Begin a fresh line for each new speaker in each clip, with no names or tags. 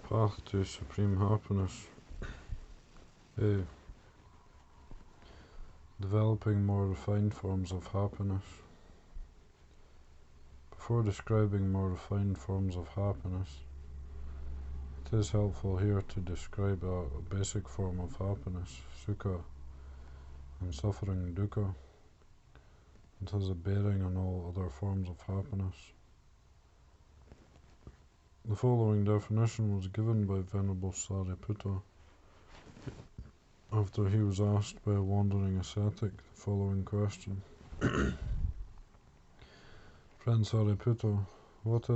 Path to supreme happiness. A. Developing more refined forms of happiness. Before describing more refined forms of happiness, it is helpful here to describe a basic form of happiness, sukha, and suffering, dukkha. It has a bearing on all other forms of happiness. The following definition was given by Venerable Sariputta after he was asked by a wandering ascetic the following question. Friend Sariputta, what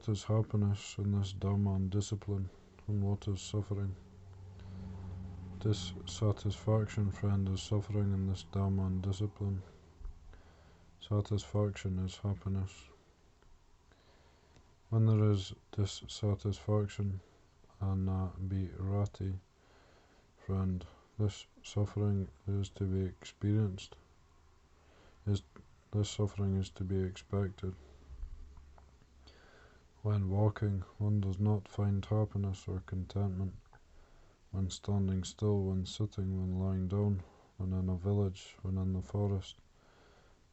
is happiness in this Dhamma and discipline, and what is suffering? Dissatisfaction, friend, is suffering in this Dhamma and discipline. Satisfaction is happiness. When there is dissatisfaction, anabhirati, friend, this suffering is to be experienced. This suffering is to be expected. When walking, one does not find happiness or contentment. When standing still, when sitting, when lying down, when in a village, when in the forest,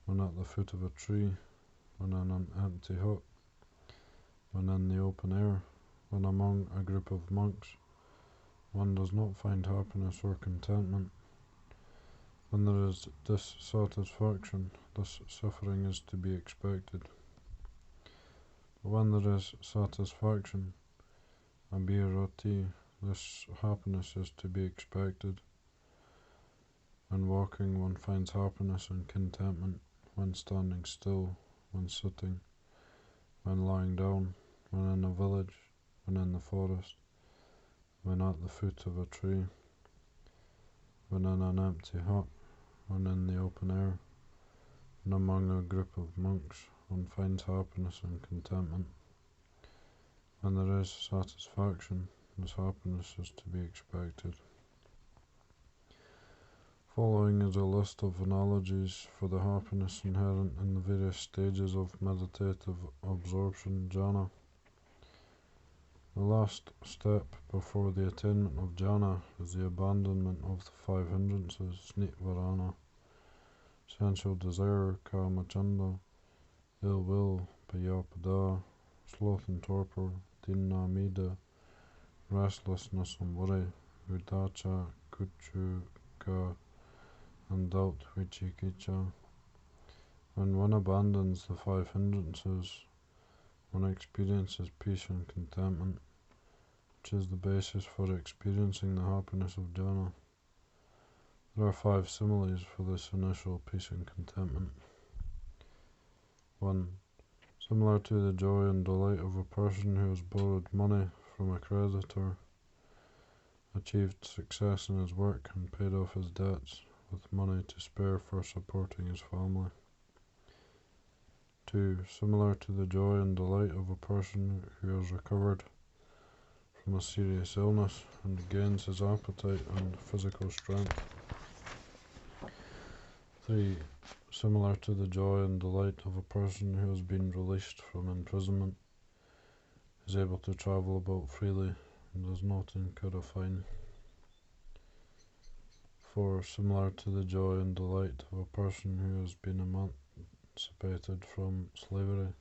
when at the foot of a tree, when in an empty hut, when in the open air, when among a group of monks, one does not find happiness or contentment. When there is dissatisfaction, this suffering is to be expected. But when there is satisfaction, abhirati, this happiness is to be expected. When walking, one finds happiness and contentment. When standing still, when sitting, when lying down, when in a village, when in the forest, when at the foot of a tree, when in an empty hut, when in the open air, when among a group of monks, one finds happiness and contentment. When there is satisfaction, this happiness is to be expected. Following is a list of analogies for the happiness inherent in the various stages of meditative absorption, jhana. The last step before the attainment of jhana is the abandonment of the 5 hindrances, nitvarana, sensual desire, kama chanda, ill will, payapada, sloth and torpor, dinamida, restlessness and worry, udacha, kuchuka, and doubt, vichikicha. When one abandons the 5 hindrances, one experiences peace and contentment, which is the basis for experiencing the happiness of jhana. There are 5 similes for this initial peace and contentment. 1. Similar to the joy and delight of a person who has borrowed money from a creditor, achieved success in his work, and paid off his debts with money to spare for supporting his family. 2. Similar to the joy and delight of a person who has recovered from a serious illness and regains his appetite and physical strength. 3. Similar to the joy and delight of a person who has been released from imprisonment, is able to travel about freely, and does not incur a fine. 4. Similar to the joy and delight of a person who has been emancipated from slavery,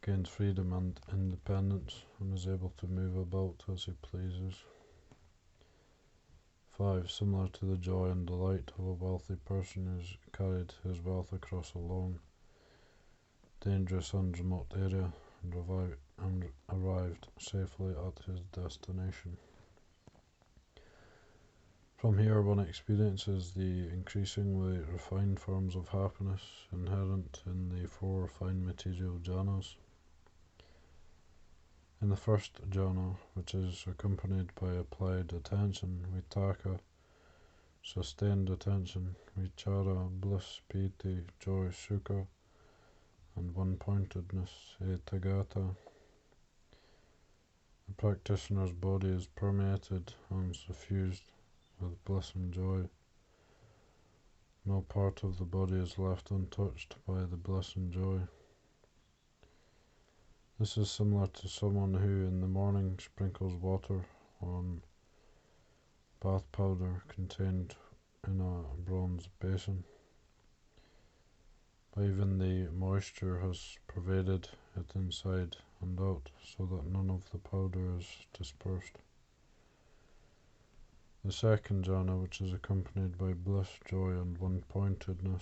gains freedom and independence, and is able to move about as he pleases. 5. Similar to the joy and delight of a wealthy person who has carried his wealth across a long, dangerous and remote area and arrived safely at his destination. From here one experiences the increasingly refined forms of happiness inherent in the 4 fine material jhanas. In the first jhana, which is accompanied by applied attention, vitaka, sustained attention, vichara, bliss, piti, joy, sukha, and one-pointedness, etagata, the practitioner's body is permeated and suffused with bliss and joy. No part of the body is left untouched by the bliss and joy. This is similar to someone who in the morning sprinkles water on bath powder contained in a bronze basin. But even the moisture has pervaded it inside and out, so that none of the powder is dispersed. The second jhana, which is accompanied by bliss, joy, and one-pointedness,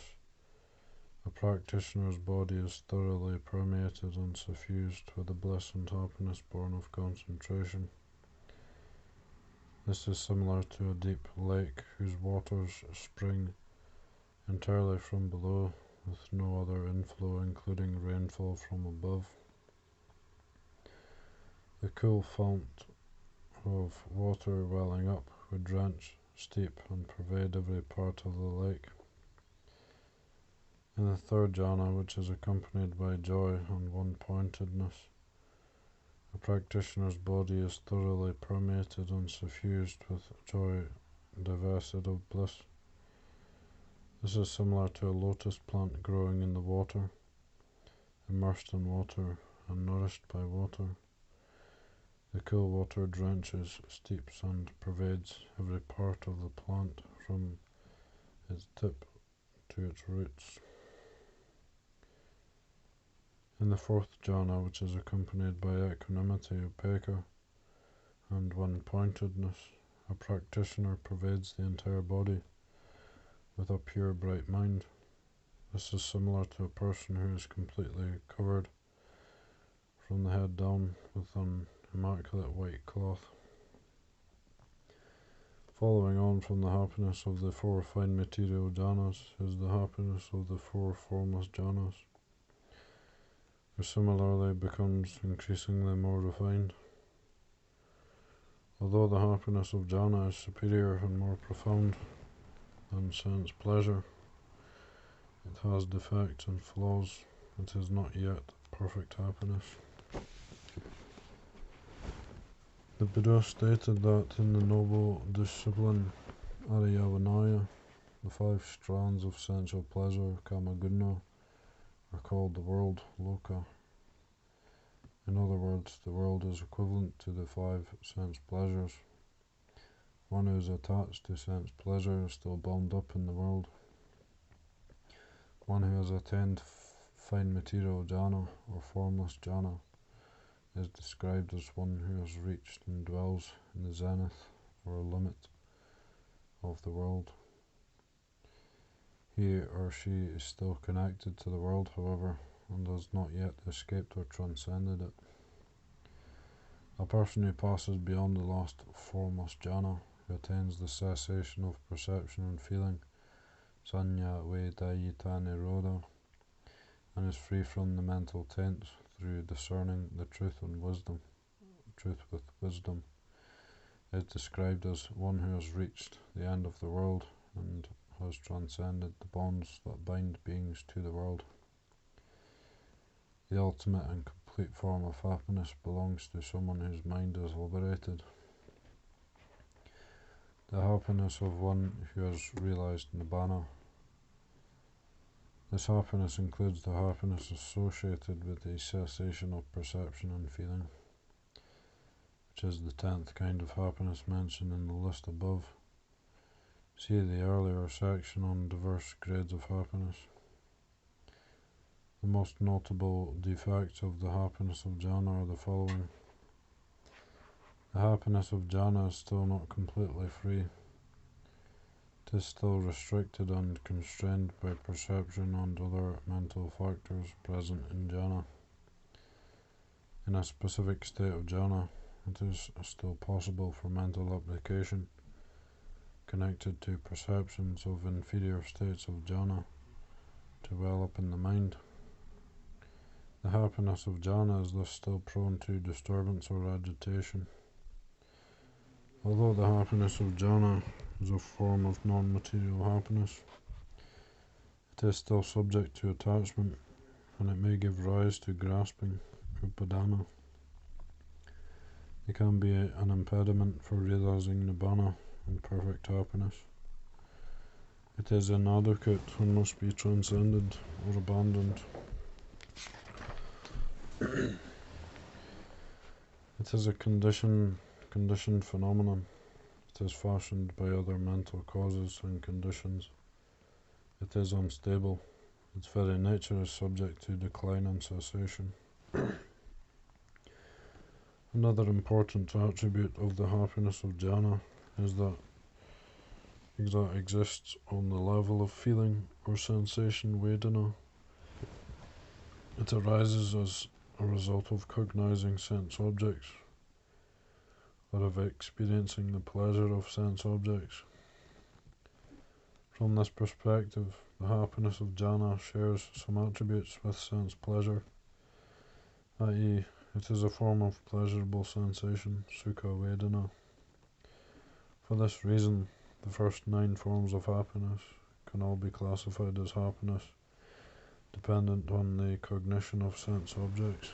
a practitioner's body is thoroughly permeated and suffused with the bliss and happiness born of concentration. This is similar to a deep lake whose waters spring entirely from below, with no other inflow, including rainfall from above. The cool fount of water welling up would drench, steep, and pervade every part of the lake. In the third jhana, which is accompanied by joy and one-pointedness, a practitioner's body is thoroughly permeated and suffused with joy divested of bliss. This is similar to a lotus plant growing in the water, immersed in water and nourished by water. The cool water drenches, steeps, and pervades every part of the plant from its tip to its roots. In the fourth jhana, which is accompanied by equanimity, upekkha, and one-pointedness, a practitioner pervades the entire body with a pure, bright mind. This is similar to a person who is completely covered from the head down with an immaculate white cloth. Following on from the happiness of the four fine material jhanas is the happiness of the four formless jhanas, which similarly becomes increasingly more refined. Although the happiness of jhana is superior and more profound than sense pleasure, it has defects and flaws. It is not yet perfect happiness. The Buddha stated that in the noble discipline Ariyavanaya, the 5 strands of sensual pleasure, Kamaguna, are called the world, Loka. In other words, the world is equivalent to the 5 sense pleasures. One who is attached to sense pleasure is still bound up in the world. One who has attained fine material jhana or formless jhana is described as one who has reached and dwells in the zenith or limit of the world. He or she is still connected to the world, however, and has not yet escaped or transcended it. A person who passes beyond the last formless jhana, who attains the cessation of perception and feeling, sanya vedayita nirodha, and is free from the mental taints through discerning the truth with wisdom, is described as one who has reached the end of the world and has transcended the bonds that bind beings to the world. The ultimate and complete form of happiness belongs to someone whose mind is liberated. The happiness of one who has realized Nibbana. This happiness includes the happiness associated with the cessation of perception and feeling, which is the 10th kind of happiness mentioned in the list above. See the earlier section on diverse grades of happiness. The most notable defects of the happiness of jhana are the following. The happiness of jhana is still not completely free. It is still restricted and constrained by perception and other mental factors present in jhana. In a specific state of jhana, it is still possible for mental application connected to perceptions of inferior states of jhana to well up in the mind. The happiness of jhana is thus still prone to disturbance or agitation. Although the happiness of jhana is a form of non-material happiness, it is still subject to attachment, and it may give rise to grasping, upadana. It can be an impediment for realizing nibbana and perfect happiness. It is inadequate and must be transcended or abandoned. It is a conditioned phenomenon. It is fashioned by other mental causes and conditions. It is unstable. Its very nature is subject to decline and cessation. Another important attribute of the happiness of jhana is that it exists on the level of feeling or sensation vedana. It arises as a result of cognizing sense objects, or of experiencing the pleasure of sense objects. From this perspective, the happiness of jhana shares some attributes with sense pleasure, i.e., it is a form of pleasurable sensation, sukha vedana. For this reason, the first 9 forms of happiness can all be classified as happiness, dependent on the cognition of sense objects.